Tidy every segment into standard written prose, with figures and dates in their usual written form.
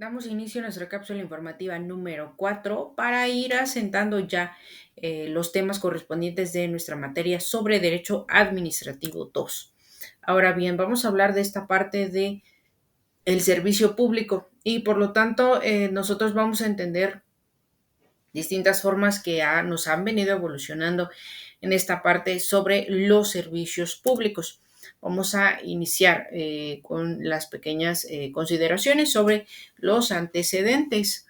Damos inicio a nuestra cápsula informativa número 4 para ir asentando ya los temas correspondientes de nuestra materia sobre Derecho Administrativo 2. Ahora bien, vamos a hablar de esta parte de el servicio público y por lo tanto nosotros vamos a entender distintas formas que nos han venido evolucionando en esta parte sobre los servicios públicos. Vamos a iniciar con las pequeñas consideraciones sobre los antecedentes.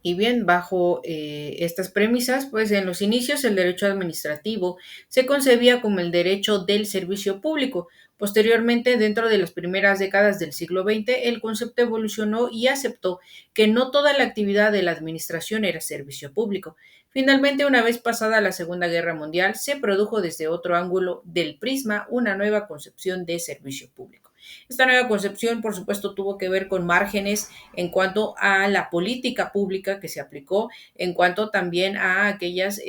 Y bien, bajo estas premisas, pues en los inicios el derecho administrativo se concebía como el derecho del servicio público. Posteriormente, dentro de las primeras décadas del siglo XX, el concepto evolucionó y aceptó que no toda la actividad de la administración era servicio público. Finalmente, una vez pasada la Segunda Guerra Mundial, se produjo desde otro ángulo del prisma una nueva concepción de servicio público. Esta nueva concepción, por supuesto, tuvo que ver con márgenes en cuanto a la política pública que se aplicó, en cuanto también a aquellas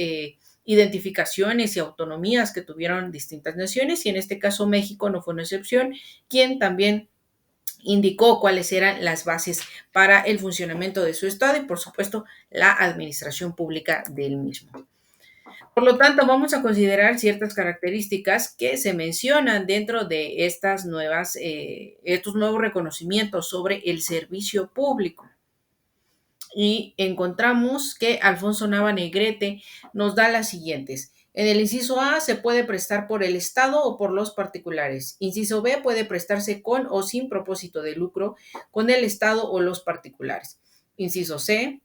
identificaciones y autonomías que tuvieron distintas naciones, y en este caso México no fue una excepción, quien también indicó cuáles eran las bases para el funcionamiento de su Estado y, por supuesto, la administración pública del mismo. Por lo tanto, vamos a considerar ciertas características que se mencionan dentro de estos nuevos reconocimientos sobre el servicio público. Y encontramos que Alfonso Nava Negrete nos da las siguientes. En el inciso A se puede prestar por el Estado o por los particulares. Inciso B puede prestarse con o sin propósito de lucro con el Estado o los particulares. Inciso C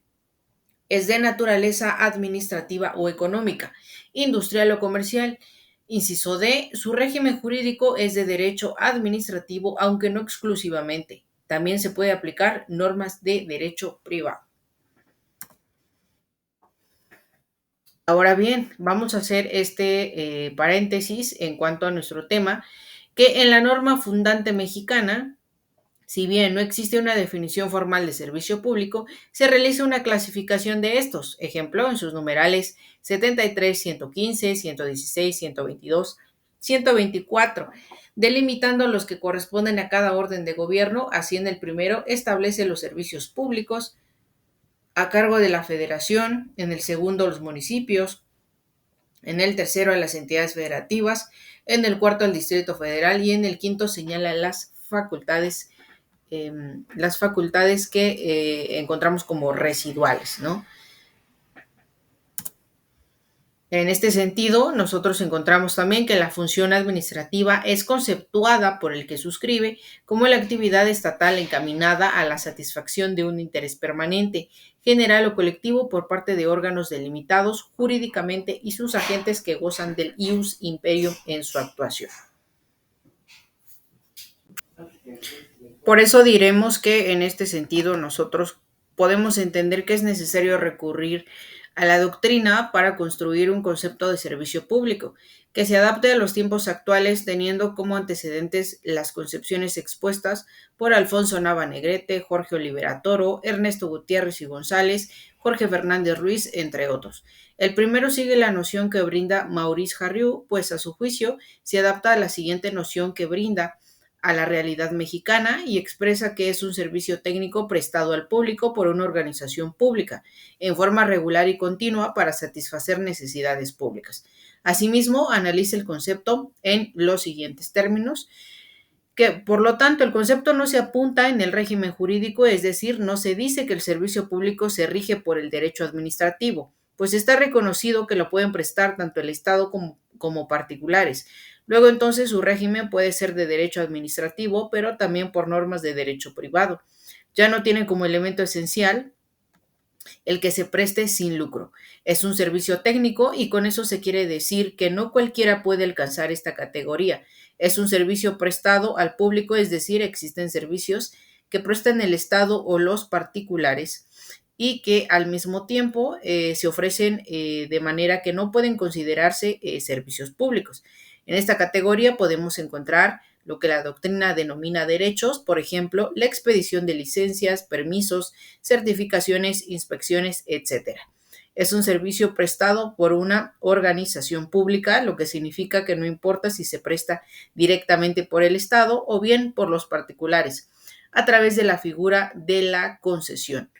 es de naturaleza administrativa o económica, industrial o comercial. Inciso D, su régimen jurídico es de derecho administrativo, aunque no exclusivamente. También se puede aplicar normas de derecho privado. Ahora bien, vamos a hacer este paréntesis en cuanto a nuestro tema, que en la norma fundante mexicana, si bien no existe una definición formal de servicio público, se realiza una clasificación de estos, ejemplo, en sus numerales 73, 115, 116, 122, 124, delimitando los que corresponden a cada orden de gobierno. Así, en el primero establece los servicios públicos a cargo de la federación, en el segundo los municipios, en el tercero a las entidades federativas, en el cuarto al Distrito Federal y en el quinto señala las facultades que encontramos como residuales, ¿no? En este sentido, nosotros encontramos también que la función administrativa es conceptuada por el que suscribe como la actividad estatal encaminada a la satisfacción de un interés permanente, general o colectivo por parte de órganos delimitados jurídicamente y sus agentes que gozan del ius imperium en su actuación. Por eso diremos que en este sentido nosotros podemos entender que es necesario recurrir a la doctrina para construir un concepto de servicio público que se adapte a los tiempos actuales, teniendo como antecedentes las concepciones expuestas por Alfonso Nava Negrete, Jorge Olivera Toro, Ernesto Gutiérrez y González, Jorge Fernández Ruiz, entre otros. El primero sigue la noción que brinda Maurice Harrieu, pues a su juicio se adapta a la siguiente noción que brinda a la realidad mexicana y expresa que es un servicio técnico prestado al público por una organización pública en forma regular y continua para satisfacer necesidades públicas. Asimismo, analiza el concepto en los siguientes términos, que por lo tanto el concepto no se apunta en el régimen jurídico, es decir, no se dice que el servicio público se rige por el derecho administrativo, pues está reconocido que lo pueden prestar tanto el Estado como particulares. Luego entonces su régimen puede ser de derecho administrativo, pero también por normas de derecho privado. Ya no tienen como elemento esencial el que se preste sin lucro. Es un servicio técnico y con eso se quiere decir que no cualquiera puede alcanzar esta categoría. Es un servicio prestado al público, es decir, existen servicios que prestan el Estado o los particulares y que al mismo tiempo se ofrecen de manera que no pueden considerarse servicios públicos. En esta categoría podemos encontrar lo que la doctrina denomina derechos, por ejemplo, la expedición de licencias, permisos, certificaciones, inspecciones, etc. Es un servicio prestado por una organización pública, lo que significa que no importa si se presta directamente por el Estado o bien por los particulares. a través de la figura de la concesión,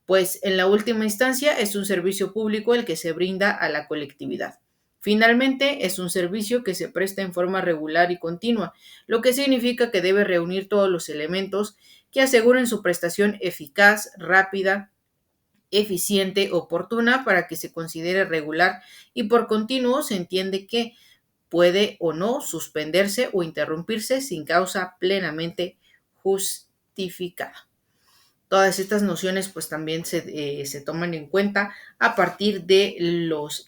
pues en la última instancia es un servicio público el que se brinda a la colectividad. Finalmente, es un servicio que se presta en forma regular y continua, lo que significa que debe reunir todos los elementos que aseguren su prestación eficaz, rápida, eficiente, oportuna para que se considere regular, y por continuo se entiende que puede o no suspenderse o interrumpirse sin causa plenamente justificada. Todas estas nociones pues también se toman en cuenta a partir de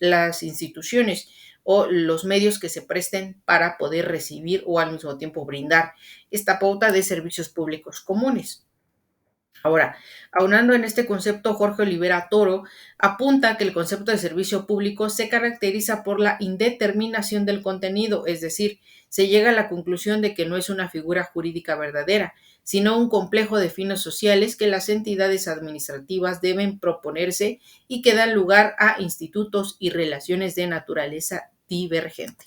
las instituciones o los medios que se presten para poder recibir o al mismo tiempo brindar esta pauta de servicios públicos comunes. Ahora, aunando en este concepto, Jorge Olivera Toro apunta que el concepto de servicio público se caracteriza por la indeterminación del contenido, es decir, se llega a la conclusión de que no es una figura jurídica verdadera, sino un complejo de fines sociales que las entidades administrativas deben proponerse y que dan lugar a institutos y relaciones de naturaleza divergente.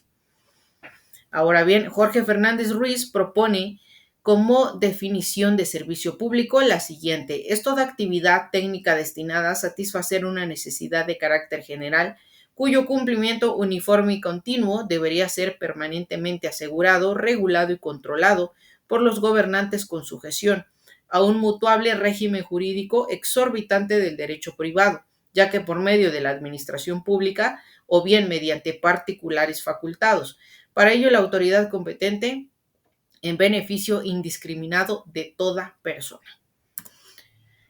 Ahora bien, Jorge Fernández Ruiz propone como definición de servicio público la siguiente: es toda actividad técnica destinada a satisfacer una necesidad de carácter general cuyo cumplimiento uniforme y continuo debería ser permanentemente asegurado, regulado y controlado por los gobernantes con sujeción a un mutuable régimen jurídico exorbitante del derecho privado, ya que por medio de la administración pública o bien mediante particulares facultados. Para ello, la autoridad competente en beneficio indiscriminado de toda persona.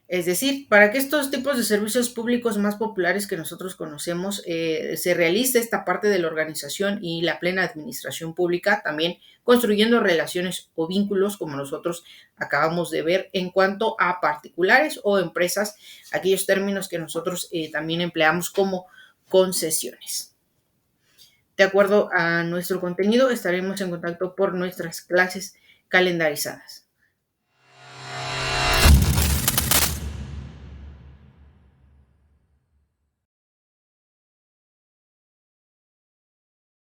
Es decir, para que estos tipos de servicios públicos más populares que nosotros conocemos se realice esta parte de la organización y la plena administración pública, también construyendo relaciones o vínculos como nosotros acabamos de ver en cuanto a particulares o empresas, aquellos términos que nosotros también empleamos como concesiones. De acuerdo a nuestro contenido, estaremos en contacto por nuestras clases calendarizadas.